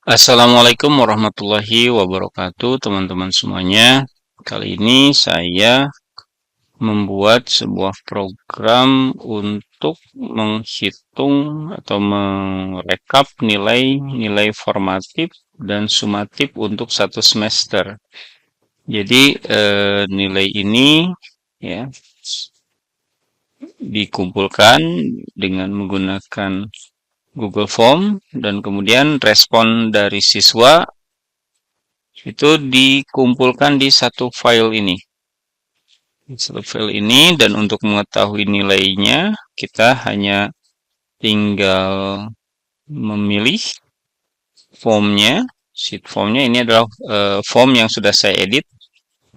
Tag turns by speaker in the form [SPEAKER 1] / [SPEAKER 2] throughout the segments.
[SPEAKER 1] Assalamualaikum warahmatullahi wabarakatuh, teman-teman semuanya. Kali ini saya membuat sebuah program untuk menghitung atau merekap nilai-nilai formatif dan sumatif untuk satu semester. Jadi nilai ini ya dikumpulkan dengan menggunakan Google Form dan kemudian respon dari siswa itu dikumpulkan di satu file ini. Dan untuk mengetahui nilainya, kita hanya tinggal memilih formnya. Sheet formnya ini adalah form yang sudah saya edit.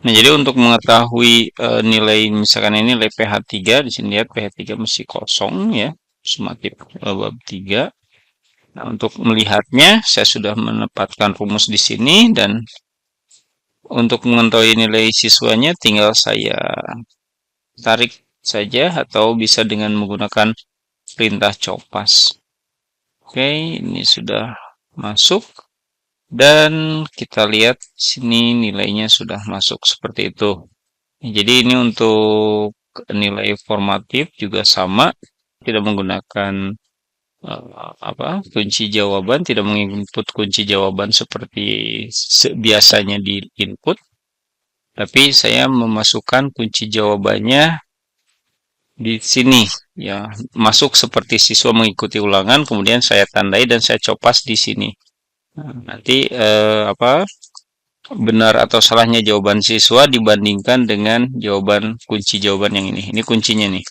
[SPEAKER 1] Nah, jadi untuk mengetahui nilai, misalkan ini nilai PH3, di sini lihat PH3 masih kosong ya, sumatif bab 3. Nah, untuk melihatnya, saya sudah menempatkan rumus di sini dan untuk mengetahui nilai siswanya tinggal saya tarik saja atau bisa dengan menggunakan perintah copas. Oke, ini sudah masuk dan kita lihat sini nilainya sudah masuk seperti itu. Jadi ini untuk nilai formatif juga sama, tidak menggunakan kunci jawaban, tidak menginput kunci jawaban seperti biasanya di input, tapi saya memasukkan kunci jawabannya di sini ya, masuk seperti siswa mengikuti ulangan, kemudian saya tandai dan saya copas di sini. Nah, nanti benar atau salahnya jawaban siswa dibandingkan dengan kunci jawaban yang ini. Ini kuncinya nih.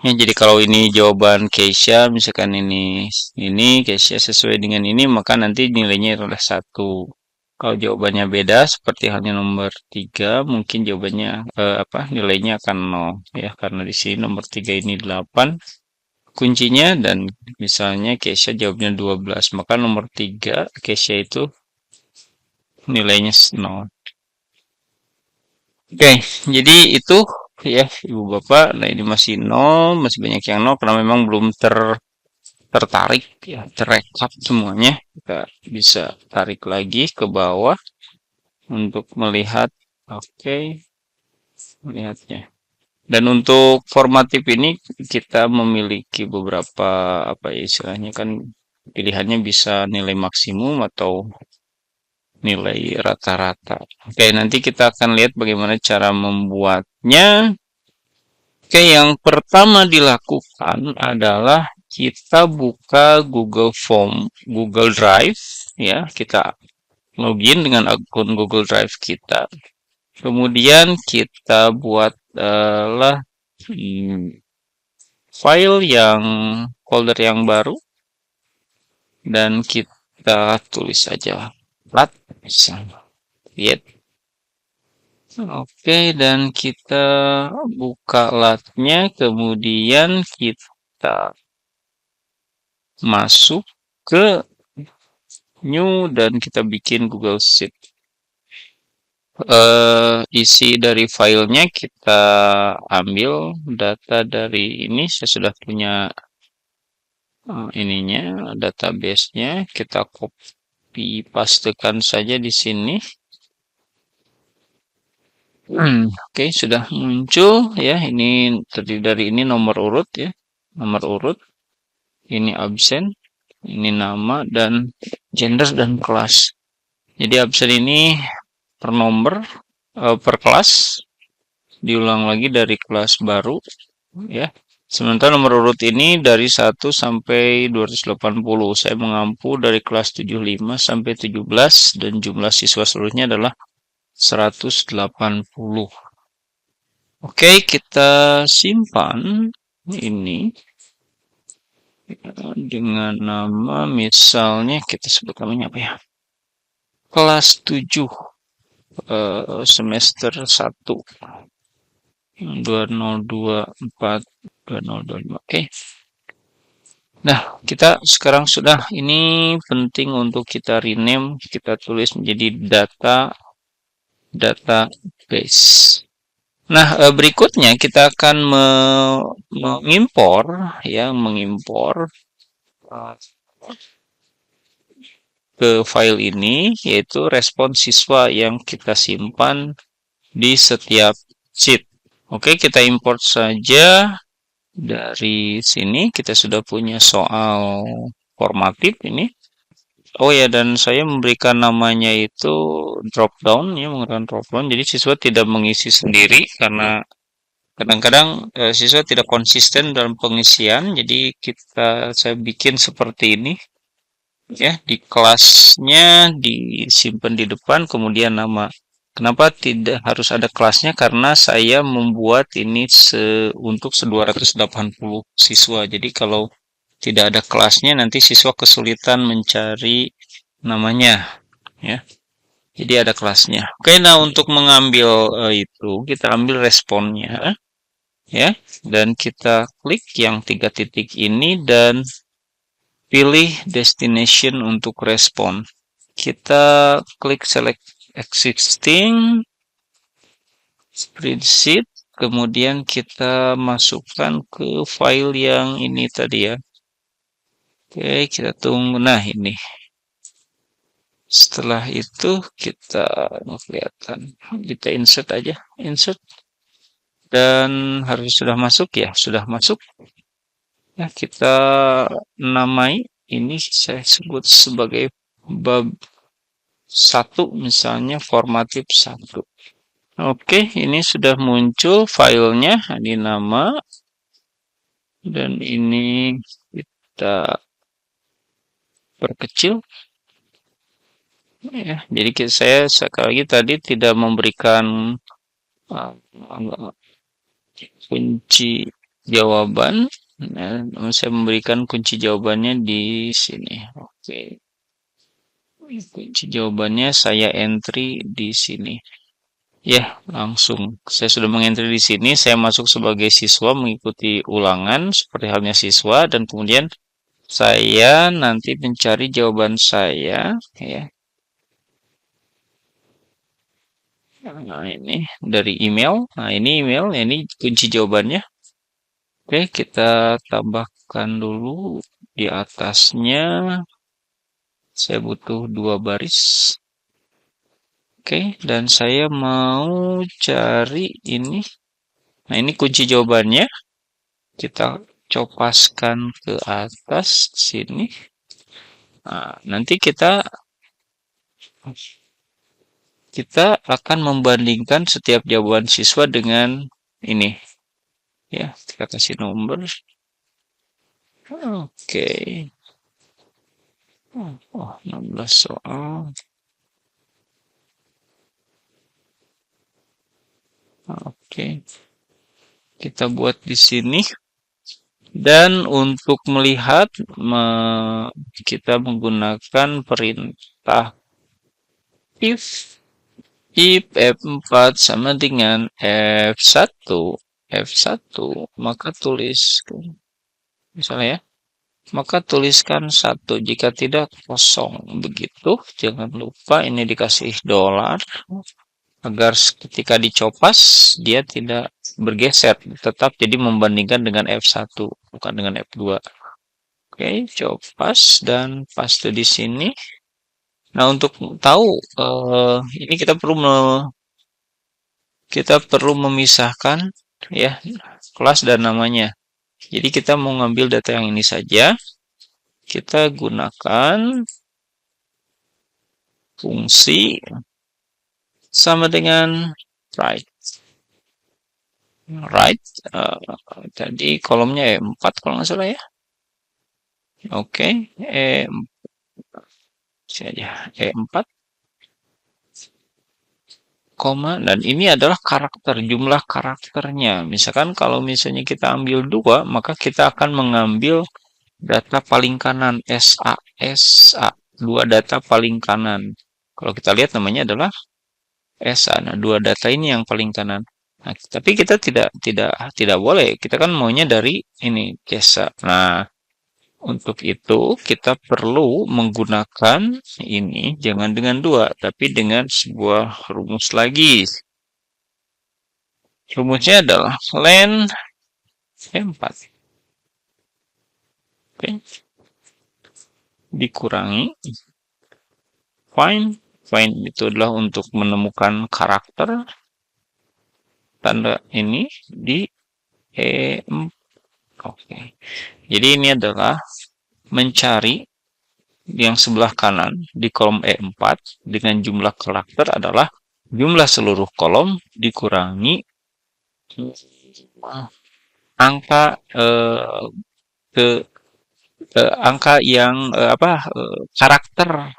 [SPEAKER 1] Ya, jadi kalau ini jawaban Keisha, misalkan ini Keisha sesuai dengan ini, maka nanti nilainya adalah 1. Kalau jawabannya beda, seperti halnya nomor 3, mungkin jawabannya nilainya akan 0 ya, karena di sini nomor 3 ini 8 kuncinya dan misalnya Keisha jawabnya 12, maka nomor 3 Keisha itu nilainya 0. Oke, jadi itu ya Ibu Bapak. Nah, ini masih 0, masih banyak yang 0 karena memang belum tertarik ya, terekap semuanya. Kita bisa tarik lagi ke bawah untuk melihat. Oke, melihatnya. Dan untuk formatif ini kita memiliki beberapa istilahnya kan pilihannya bisa nilai maksimum atau nilai rata-rata. Oke, nanti kita akan lihat bagaimana cara membuatnya. Oke, yang pertama dilakukan adalah kita buka Google Form, Google Drive, ya. Kita login dengan akun Google Drive kita. Kemudian kita buatlah file folder yang baru dan kita tulis saja lat create. Oke, dan kita buka latnya, kemudian kita masuk ke new dan kita bikin Google Sheet. Isi dari filenya kita ambil data dari ini, saya sudah punya ininya, database-nya, kita copy pastekan saja di sini. Oke, sudah muncul ya. Ini terdiri dari ini nomor urut ya, nomor urut. Ini absen, ini nama dan gender dan kelas. Jadi absen ini per nomor, per kelas, diulang lagi dari kelas baru ya. Sementara nomor urut ini dari 1 sampai 280. Saya mengampu dari kelas 75 sampai 17 dan jumlah siswa seluruhnya adalah 180. Oke, kita simpan ini dengan nama, misalnya kita sebut namanya apa ya? Kelas 7 semester 1 2024 2025. Oke. Nah, kita sekarang sudah, ini penting untuk kita rename, kita tulis menjadi database. Nah, berikutnya kita akan mengimpor ke file ini, yaitu respon siswa yang kita simpan di setiap sheet. Oke, kita import saja dari sini. Kita sudah punya soal formatif ini. Oh ya, dan saya memberikan namanya itu drop down ya, menggunakan drop down. Jadi siswa tidak mengisi sendiri karena kadang-kadang siswa tidak konsisten dalam pengisian. Jadi saya bikin seperti ini ya, di kelasnya disimpan di depan, kemudian nama. Kenapa tidak harus ada kelasnya? Karena saya membuat ini untuk 280 siswa. Jadi kalau tidak ada kelasnya, nanti siswa kesulitan mencari namanya, ya. Jadi ada kelasnya. Oke, nah untuk mengambil itu, kita ambil responnya, ya, dan kita klik yang 3 titik ini dan pilih destination untuk respon. Kita klik select existing spreadsheet, kemudian kita masukkan ke file yang ini tadi ya. Oke, kita tunggu. Nah, ini. Setelah itu kita kelihatan. Kita insert aja. Insert. Dan harus sudah masuk ya. Sudah masuk. Ya, kita namai. Ini saya sebut sebagai bab 1, misalnya formatif 1. Oke, ini sudah muncul filenya. Ini nama. Dan ini kita perkecil. Ya, jadi saya sekali lagi tadi tidak memberikan uh, kunci jawaban. Nah, saya memberikan kunci jawabannya di sini. Oke, kunci jawabannya saya entry di sini. Ya, langsung. Saya sudah mengentry di sini. Saya masuk sebagai siswa mengikuti ulangan seperti halnya siswa dan kemudian saya nanti mencari jawaban saya, ya. Nah, ini dari email. Nah, ini email, ini kunci jawabannya. Oke, kita tambahkan dulu di atasnya. Saya butuh 2 baris. Oke, dan saya mau cari ini. Nah, ini kunci jawabannya. Kita copaskan ke atas sini. Nah, nanti kita akan membandingkan setiap jawaban siswa dengan ini. Ya, kita kasih nomor. Oke. Oh, 16 soal. Oke. Kita buat di sini. Dan untuk melihat, kita menggunakan perintah if F4 sama dengan F1, maka misalnya ya, maka tuliskan 1, jika tidak kosong. Begitu, jangan lupa ini dikasih $, agar ketika dicopas dia tidak bergeser, tetap jadi membandingkan dengan F1 bukan dengan F2. Oke, copas dan paste di sini. Nah, untuk tahu ini kita perlu memisahkan ya kelas dan namanya. Jadi kita mau ngambil data yang ini saja. Kita gunakan fungsi sama dengan right. Right, tadi kolomnya E4 kalau nggak salah ya. Oke, E4, koma, dan ini adalah jumlah karakternya. Misalkan kalau misalnya kita ambil 2, maka kita akan mengambil data paling kanan, SA, 2 data paling kanan. Kalau kita lihat namanya adalah SA. Nah, 2 data ini yang paling kanan. Nah, tapi kita tidak boleh. Kita kan maunya dari ini, CESA. Nah, untuk itu kita perlu menggunakan ini jangan dengan 2, tapi dengan sebuah rumus lagi. Rumusnya adalah len E4. Oke. Dikurangi Find itu adalah untuk menemukan karakter tanda ini di E4. Oke. Jadi ini adalah mencari yang sebelah kanan di kolom E4 dengan jumlah karakter adalah jumlah seluruh kolom dikurangi angka ke, angka yang karakter,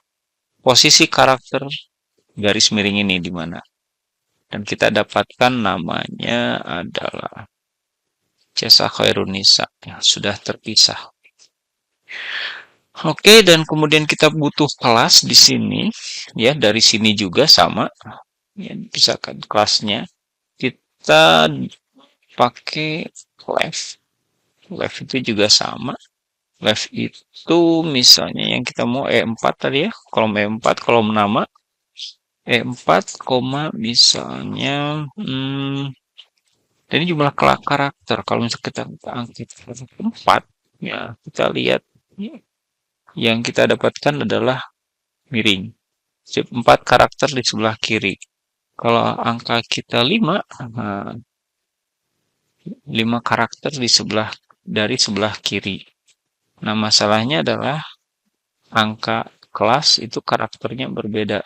[SPEAKER 1] posisi karakter garis miring ini di mana. Dan kita dapatkan namanya adalah Jasa Khairunisa yang sudah terpisah. Oke, dan kemudian kita butuh kelas di sini, ya dari sini juga sama, ya pisahkan kelasnya. Kita pakai left itu juga sama. Left itu misalnya yang kita mau E4 tadi ya, kolom E4, kolom nama E4, misalnya dan ini jumlah karakter. Kalau misalnya kita angkat 4, ya kita lihat ya, yang kita dapatkan adalah miring. 4 karakter di sebelah kiri. Kalau angka kita 5, 5 karakter dari sebelah kiri. Nah, masalahnya adalah angka kelas itu karakternya berbeda.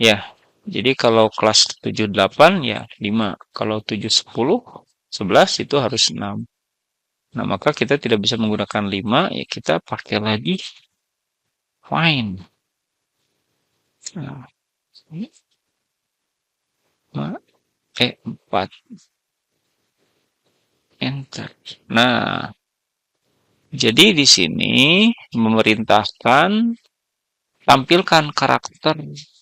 [SPEAKER 1] Ya, jadi kalau kelas 7, 8 ya 5. Kalau 7, 10, 11 itu harus 6. Nah, maka kita tidak bisa menggunakan 5, ya kita pakai lagi find. Nah, E4. Enter. Nah, jadi di sini memerintahkan tampilkan karakter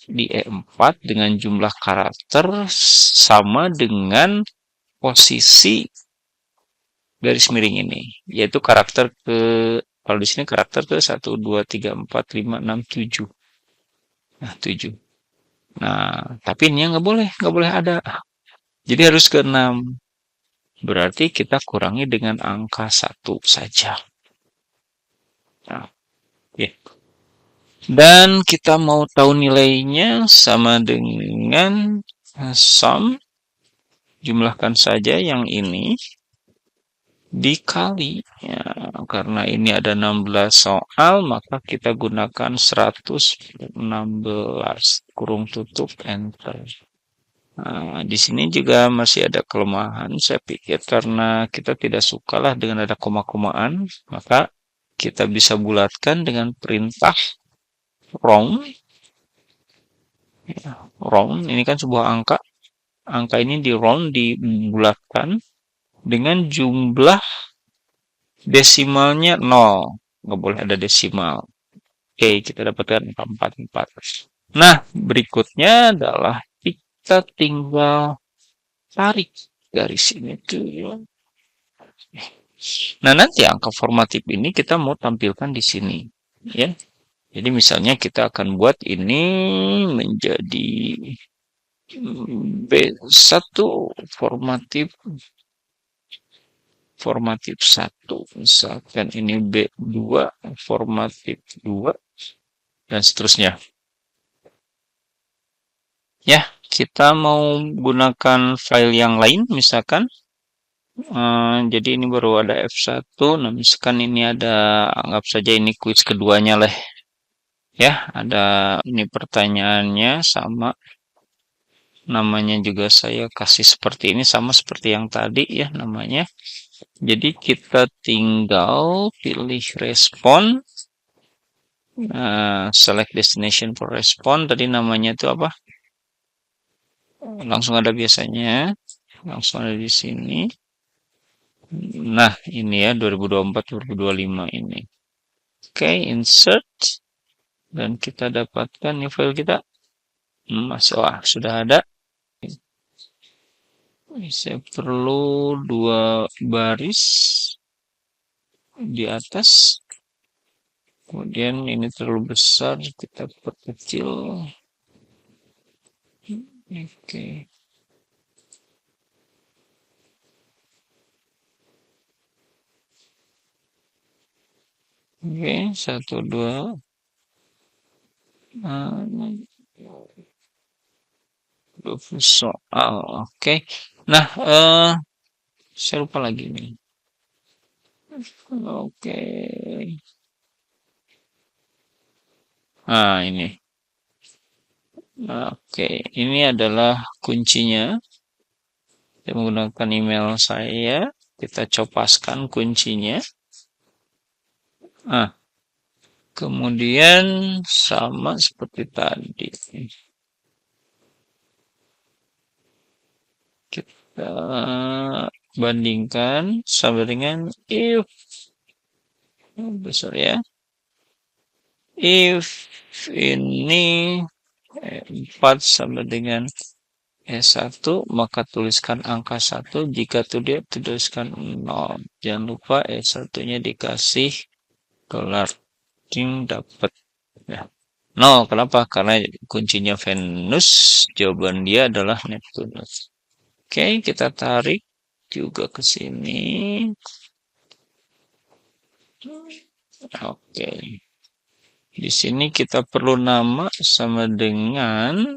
[SPEAKER 1] di E4 dengan jumlah karakter sama dengan posisi garis miring ini, yaitu karakter kalau di sini karakter ke 1, 2, 3, 4, 5, 6, 7. Nah, 7. Nah, tapi ini nggak boleh ada. Jadi harus ke 6. Berarti kita kurangi dengan angka 1 saja. Nah, ya. Dan kita mau tahu nilainya sama dengan sum. Jumlahkan saja yang ini dikali. Ya, karena ini ada 16 soal, maka kita gunakan 116 kurung tutup enter. Nah, di sini juga masih ada kelemahan, saya pikir karena kita tidak sukalah dengan ada koma-komaan, maka kita bisa bulatkan dengan perintah round. Ya, round ini kan sebuah angka. Angka ini di round, dibulatkan dengan jumlah desimalnya 0. Nggak boleh ada desimal. Oke, kita dapatkan 444. Nah, berikutnya adalah kita tinggal tarik garis ini tuh. Nah, nanti angka formatif ini kita mau tampilkan di sini. Ya. Jadi misalnya kita akan buat ini menjadi B1 formatif 1. Misalkan ini B2 formatif 2 dan seterusnya. Ya, kita mau gunakan file yang lain misalkan. Jadi ini baru ada F1. Nah, misalkan ini ada, anggap saja ini quiz keduanya lah. Ya, ada ini pertanyaannya sama. Namanya juga saya kasih seperti ini, sama seperti yang tadi ya namanya. Jadi kita tinggal pilih respon. Select destination for respond. Tadi namanya itu apa? Langsung ada biasanya. Langsung ada di sini. Nah, ini ya 2024-2025 ini. Oke, insert. Dan kita dapatkan nih file kita. Sudah ada. Saya perlu 2 baris di atas. Kemudian ini terlalu besar, kita perkecil. Oke. Oke, 1, 2. Hmm, 20 soal. Oke. Nah, saya lupa lagi nih. Oke. Nah, ini. Oke, ini adalah kuncinya. Saya menggunakan email saya. Kita copaskan kuncinya. Nah, kemudian sama seperti tadi. Kita bandingkan sama dengan if. Besar ya. If ini 4 sama dengan S1, maka tuliskan angka 1. Jika tidak, tuliskan 0. Jangan lupa S1-nya dikasih dolar. Ting dapat. Ya. 0, kenapa? Karena kuncinya Venus, jawaban dia adalah Neptunus. Oke, kita tarik juga ke sini. Oke. Di sini kita perlu nama sama dengan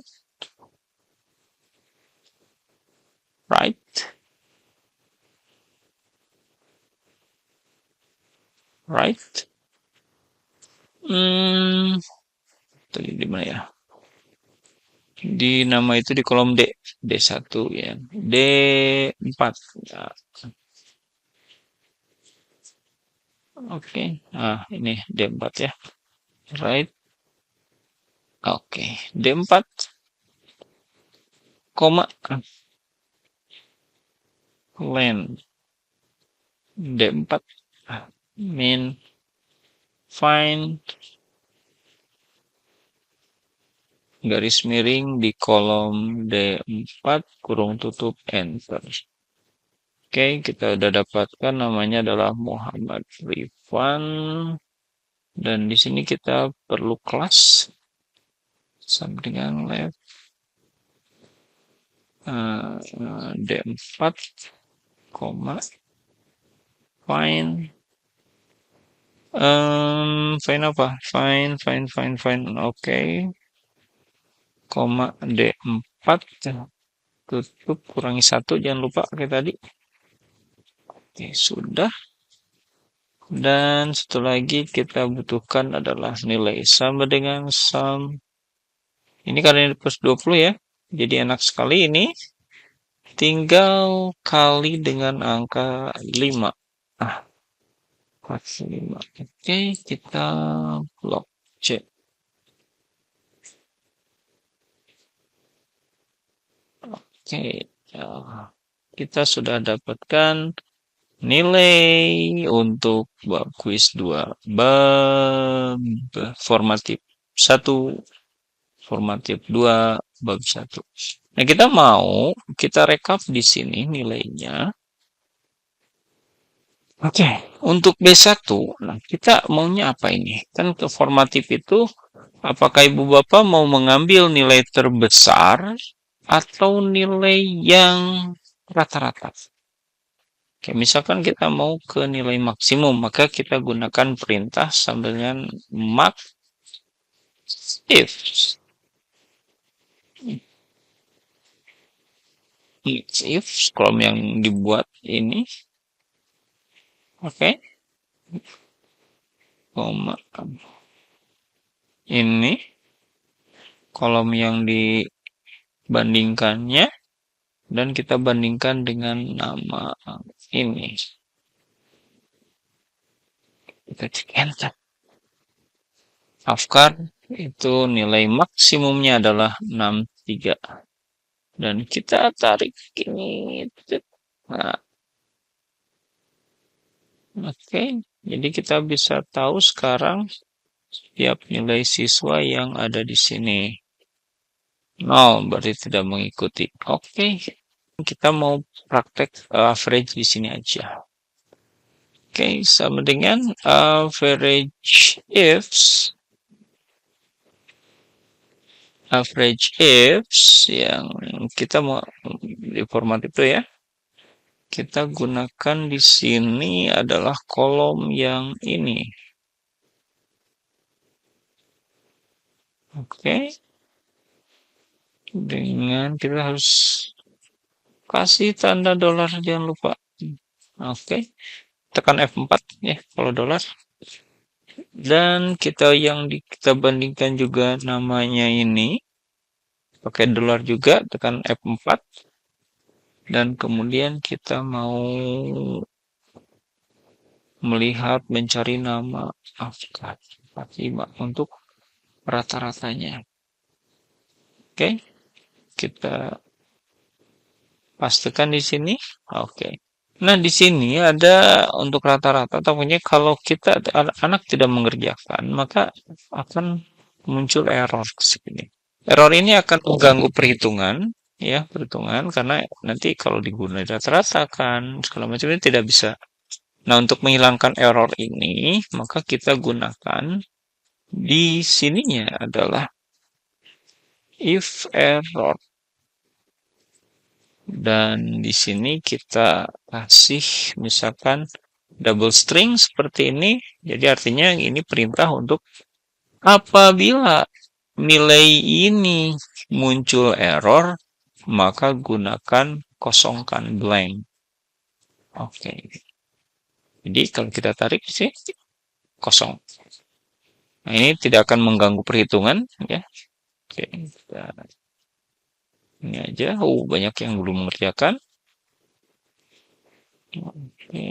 [SPEAKER 1] right. Right. Tadi di mana ya? Di nama itu di kolom D. D1 ya. D4. Ya. Oke. Nah, ini D4 ya. Right. Oke. D4, koma, land. D4, min, find, garis miring di kolom D4, kurung tutup, enter. Oke, kita udah dapatkan namanya adalah Muhammad Rifan. Dan di sini kita perlu kelas sama dengan left D4, koma, find, find apa? Find. Oke. Koma D4, tutup, kurangi 1, jangan lupa kayak tadi. Oke, sudah. Dan satu lagi kita butuhkan adalah nilai sama dengan sum. Ini karena ini plus 20 ya. Jadi enak sekali ini. Tinggal kali dengan angka 5. Ah, 5. Oke, kita blok C. Oke, ya. Kita sudah dapatkan nilai untuk bab kuis 2. Bab formatif 1, formatif 2, bab 1. Nah, kita rekap di sini nilainya. Oke, untuk B1, nah kita maunya apa ini? Kan ke formatif itu, apakah Ibu Bapak mau mengambil nilai terbesar atau nilai yang rata-rata? Oke, misalkan kita mau ke nilai maksimum, maka kita gunakan perintah sama dengan max if. Max if, kolom yang dibuat ini. Oke. Koma. Ini kolom yang dibandingkannya. Dan kita bandingkan dengan nama ini. Kita cek enter. Afkar itu nilai maksimumnya adalah 63. Dan kita tarik ini. Nah, oke, jadi kita bisa tahu sekarang setiap nilai siswa yang ada di sini. 0 berarti tidak mengikuti. Oke, kita mau praktek average di sini aja. Oke, sama dengan average ifs yang kita mau di format itu ya. Kita gunakan di sini adalah kolom yang ini. Oke, dengan kita harus kasih tanda dolar, jangan lupa. Oke, tekan F4 ya kalau dolar. Dan kita bandingkan juga namanya ini pakai dolar juga, tekan F4. Dan kemudian kita mau melihat mencari nama Afgan 45 untuk rata-ratanya. Oke, kita pastikan di sini. Oke. Nah, di sini ada untuk rata-rata, tahunya kalau kita anak tidak mengerjakan, maka akan muncul error ke sini. Error ini akan mengganggu perhitungan, ya, perhitungan karena nanti kalau digunakan rata-rata kan segala macam ini tidak bisa. Nah, untuk menghilangkan error ini, maka kita gunakan di sininya adalah if error. Dan di sini kita kasih misalkan double string seperti ini. Jadi artinya ini perintah untuk apabila nilai ini muncul error, maka gunakan kosongkan blank. Oke. Jadi kalau kita tarik sih kosong. Nah, ini tidak akan mengganggu perhitungan ya. Oke, kita ini aja. Banyak yang belum mengerjakan. Oke.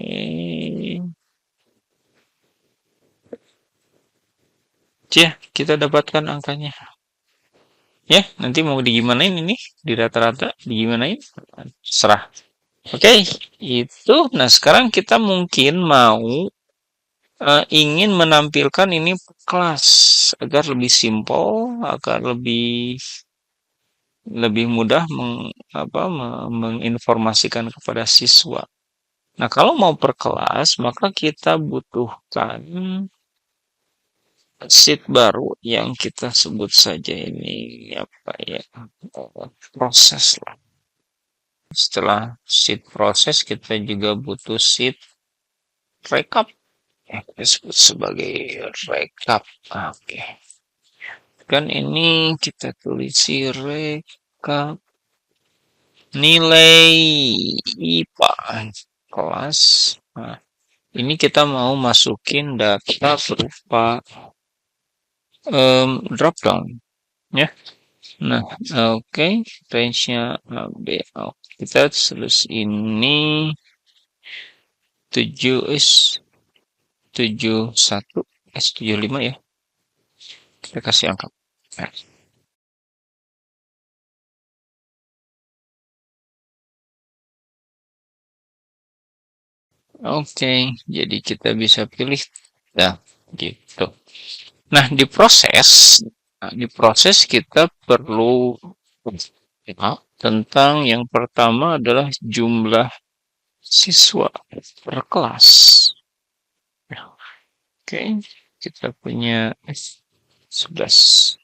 [SPEAKER 1] Ya, kita dapatkan angkanya. Ya, nanti mau digimanain ini? Di rata-rata digimanain? Serah. Oke, itu. Nah, sekarang kita mungkin mau ingin menampilkan ini kelas agar lebih simpel, agar lebih mudah menginformasikan kepada siswa. Nah, kalau mau per kelas, maka kita butuhkan sheet baru yang kita sebut saja ini apa ya, proses lah. Setelah sheet proses, kita juga butuh sheet rekap. Kita sebut sebagai rekap. Oke. Kan ini kita tulis rekap nilai IPA kelas. Nah, ini kita mau masukin data berupa drop down ya. Nah, oke, range-nya B. Kita tulis ini 71 75 ya. Kita kasih angka. Nah. Oke, jadi kita bisa pilih ya gitu. Nah, di proses kita perlu tentang yang pertama adalah jumlah siswa per kelas. Oke, kita punya 11.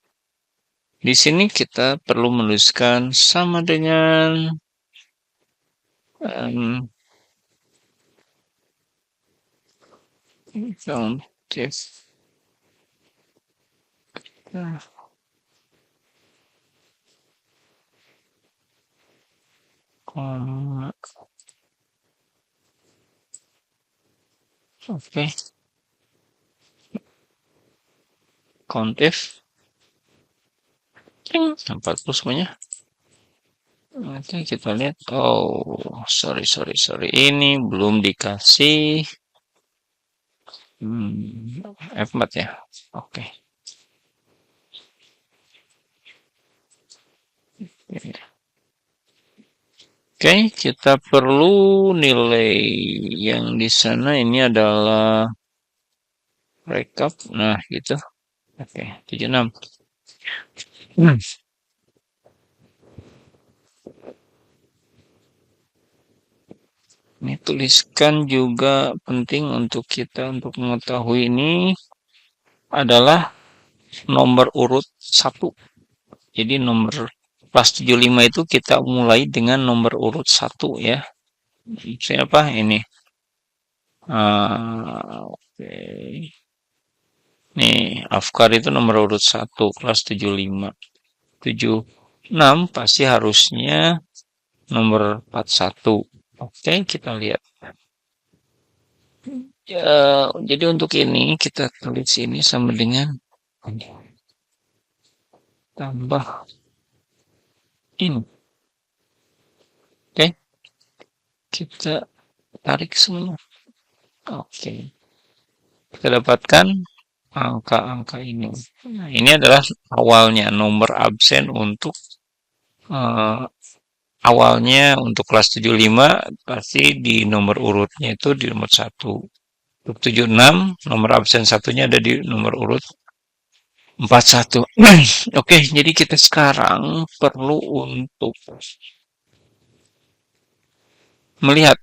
[SPEAKER 1] Di sini kita perlu menuliskan sama dengan countif. Oke. Countif. 40 semuanya. Oke, kita lihat. Oh, sorry. Ini belum dikasih F4 ya. Oke. Oke, kita perlu nilai yang di sana ini adalah rekap. Nah, gitu. Oke, 76. Ini tuliskan juga penting untuk kita untuk mengetahui ini adalah nomor urut 1. Jadi nomor kelas 75 itu kita mulai dengan nomor urut 1 ya. Siapa ini? Oke. Nih, Afkar itu nomor urut 1, kelas 75. 76 pasti harusnya nomor 41. Oke, kita lihat. Ya, jadi untuk ini kita tulis ini sama dengan tambah ini. Oke, kita tarik semua. Oke, kita dapatkan angka-angka ini. Nah, ini adalah awalnya nomor absen untuk eh, awalnya untuk kelas 75 pasti di nomor urutnya itu di nomor 1. Untuk 76 nomor absen satunya ada di nomor urut 41. Oke, jadi kita sekarang perlu untuk melihat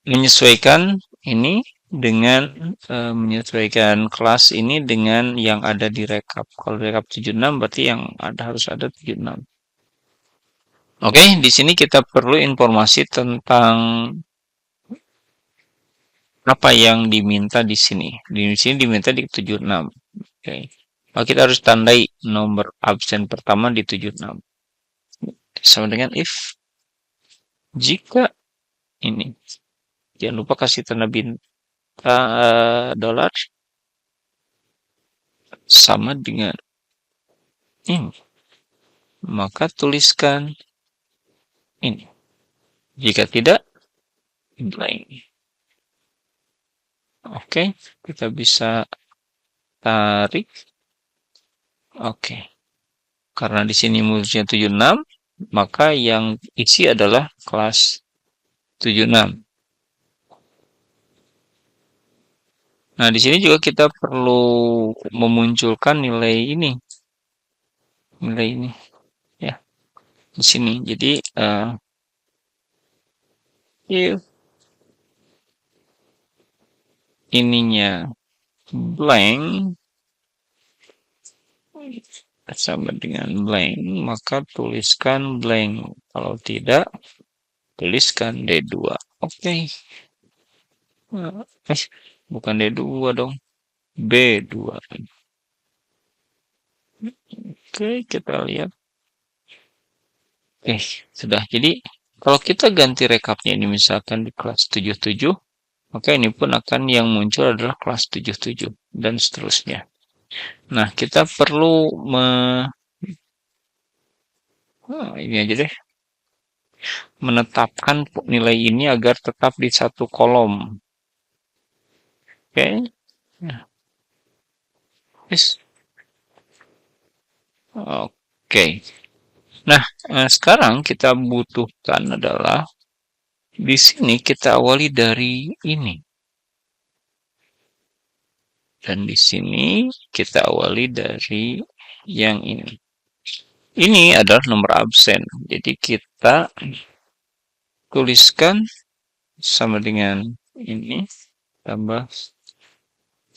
[SPEAKER 1] menyesuaikan ini dengan menyesuaikan kelas ini dengan yang ada di rekap. Kalau rekap 76 berarti yang ada harus ada 76. Oke, di sini kita perlu informasi tentang apa yang diminta di sini. Di sini diminta di 76. Oke. Kita harus tandai nomor absen pertama di 76. Sama dengan if jika ini. Jangan lupa kasih tanda bintang dolar sama dengan ini. Maka tuliskan ini. Jika tidak, blank. Oke, kita bisa tarik. Oke. Karena di sini mulusnya 76, maka yang isi adalah kelas 76. Nah, di sini juga kita perlu memunculkan nilai ini. Nilai ini ya, di sini. Jadi if ininya blank sama dengan blank, maka tuliskan blank. Kalau tidak, tuliskan D2. Oke. Bukan D2 dong. B2. Oke, kita lihat. Oke, sudah. Jadi, kalau kita ganti rekapnya ini misalkan di kelas 77, maka ini pun akan yang muncul adalah kelas 77 dan seterusnya. Nah, kita perlu ini aja deh, menetapkan nilai ini agar tetap di satu kolom. Oke. Nah, yes. Oke. Nah, sekarang kita butuhkan adalah di sini kita awali dari ini. Dan di sini kita awali dari yang ini. Ini adalah nomor absen. Jadi kita tuliskan sama dengan ini tambah.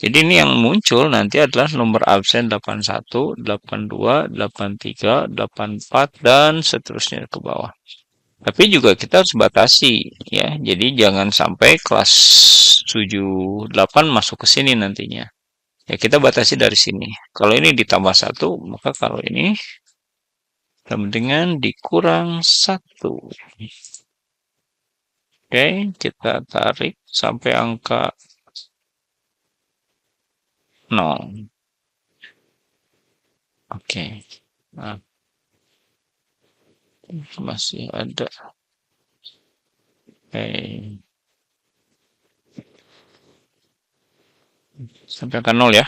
[SPEAKER 1] Jadi ini yang muncul nanti adalah nomor absen 81, 82, 83, 84 dan seterusnya ke bawah. Tapi juga kita harus batasi ya. Jadi jangan sampai kelas 78 masuk ke sini nantinya. Ya kita batasi dari sini. Kalau ini ditambah 1, maka kalau ini sama dengan dikurang 1. Oke, kita tarik sampai angka 0. Oke. Nah, masih ada. Oke. Sampai angka 0 ya.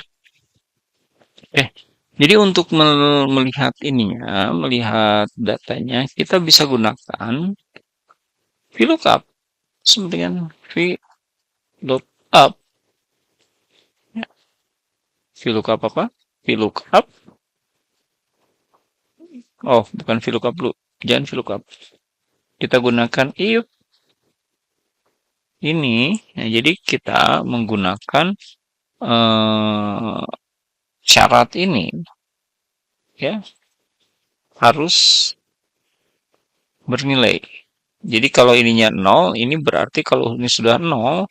[SPEAKER 1] Jadi untuk melihat ininya, melihat datanya, kita bisa gunakan VLOOKUP sama dengan VLOOKUP. Ya. VLOOKUP apa? VLOOKUP. Oh, bukan VLOOKUP dulu. Jangan VLOOKUP. Kita gunakan if ini. Nah, jadi kita menggunakan syarat ini ya harus bernilai. Jadi kalau ininya 0, ini berarti kalau ini sudah 0,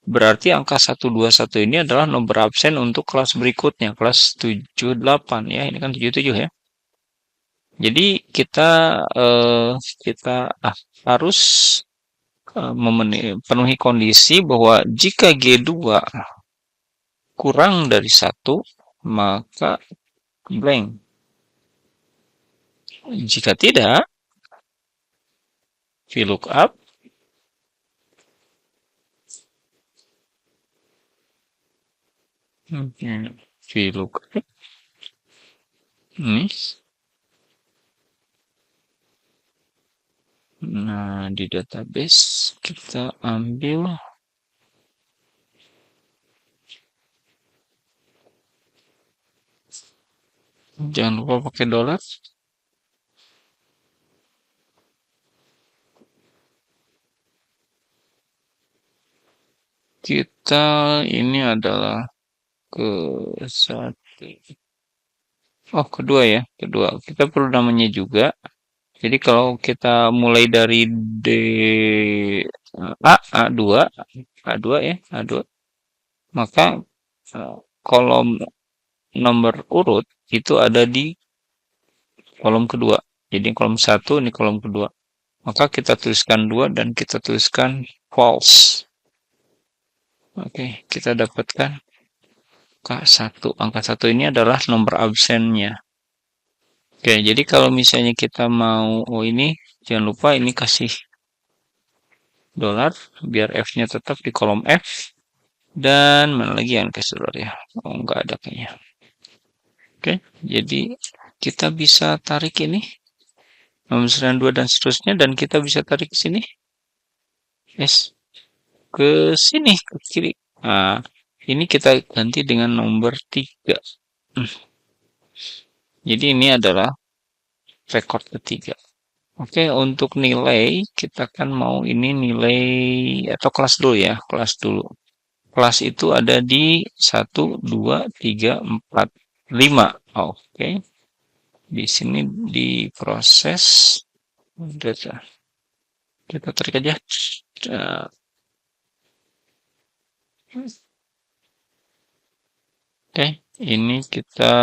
[SPEAKER 1] Berarti angka 121 ini adalah nomor absen untuk kelas berikutnya, kelas 78 ya. Ini kan 77 ya. Jadi kita harus memenuhi kondisi bahwa jika G2 kurang dari 1, maka blank. Jika tidak, VLOOKUP VLOOKUP ini. Nah, di database kita ambil, jangan lupa pakai dolar. Kita ini adalah ke satu. Oh, kedua ya, kedua. Kita perlu namanya juga. Jadi kalau kita mulai dari A2, A2 ya, A2, maka kolom nomor urut itu ada di kolom kedua. Jadi kolom satu ini kolom kedua. Maka kita tuliskan 2 dan kita tuliskan false. Oke, kita dapatkan angka 1. Angka 1 ini adalah nomor absennya. Oke, jadi kalau misalnya kita mau, ini jangan lupa ini kasih dolar biar F-nya tetap di kolom F. Dan mana lagi yang kasih dolar ya? Oh, enggak ada kayaknya. Oke, jadi kita bisa tarik ini nomor 2 dan seterusnya, dan kita bisa tarik ke sini. Yes, ke sini, ke kiri. Nah, ini kita ganti dengan nomor 3. Jadi ini adalah rekor ketiga. Oke, untuk nilai kita kan mau ini nilai atau kelas dulu ya, kelas dulu. Kelas itu ada di 1, 2, 3, 4, 5. Oke. Di sini diproses data. Kita tarik aja. Oke, ini kita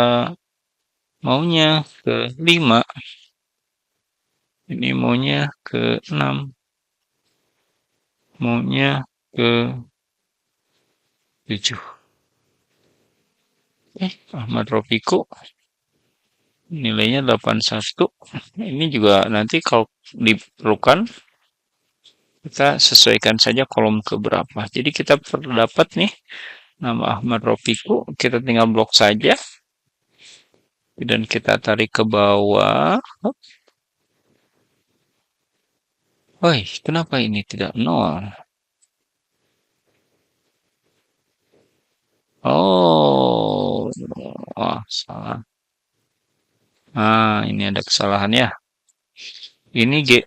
[SPEAKER 1] maunya ke 5. Ini maunya ke 6. Maunya ke 7. Ahmad Rofiqo nilainya 81. Ini juga nanti kalau diperlukan kita sesuaikan saja kolom ke berapa. Jadi kita dapat nih nama Ahmad Rofiqo, kita tinggal blok saja dan kita tarik ke bawah. Woi, kenapa ini tidak nol? Oh, wah, salah. Ini ada kesalahan ya. Ini G,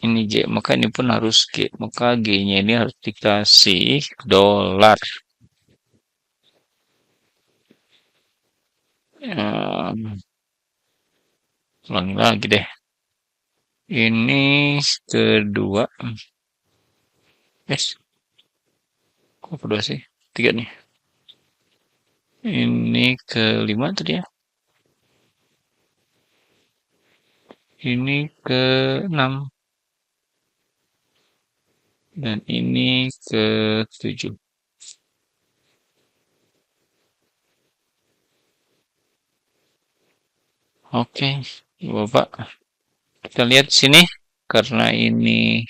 [SPEAKER 1] ini G, maka ini pun harus G. Maka G-nya ini harus dikasih dolar. Ulangi lagi deh. Ini kedua. Kok kedua sih? 3 nih. Ini kelima tadi ya. Ini ke-6. Dan ini ke-7. Oke, Bapak. Kita lihat sini. Karena ini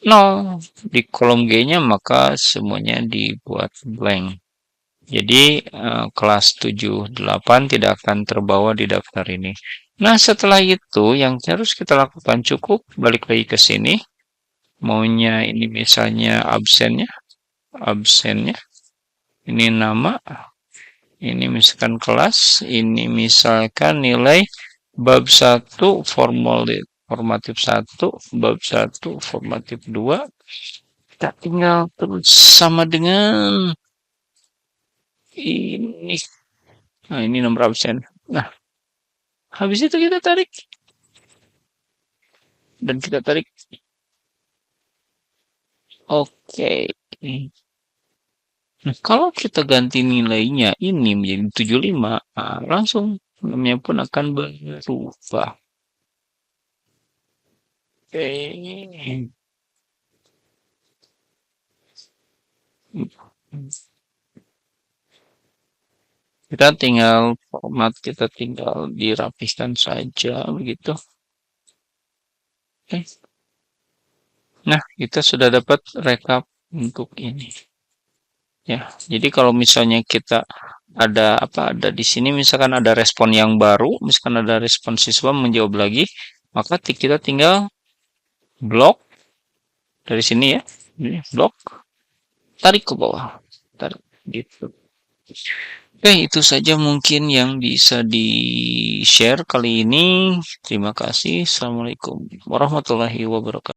[SPEAKER 1] 0 di kolom G-nya, maka semuanya dibuat blank. Jadi kelas 7, 8 tidak akan terbawa di daftar ini. Nah, setelah itu yang harus kita lakukan cukup balik lagi ke sini. Maunya ini misalnya absennya. Ini nama, ini misalkan kelas, ini misalkan nilai bab 1 formatif 1, bab 1 formatif 2. Kita tinggal terus sama dengan ini. Nah, ini nomor absen. Nah, habis itu kita tarik. Dan kita tarik Oke. Nah, kalau kita ganti nilainya ini menjadi 75, nah, langsung filmnya pun akan berubah. Oke. Kita tinggal format, kita tinggal dirapihkan saja begitu. Oke. Nah, kita sudah dapat rekap untuk ini. Ya, jadi kalau misalnya kita ada apa ada di sini misalkan ada respon yang baru, misalkan ada respon siswa menjawab lagi, maka kita tinggal blok dari sini ya. Ini blok, tarik ke bawah. Tarik gitu. Oke, itu saja mungkin yang bisa di-share kali ini. Terima kasih. Assalamualaikum warahmatullahi wabarakatuh.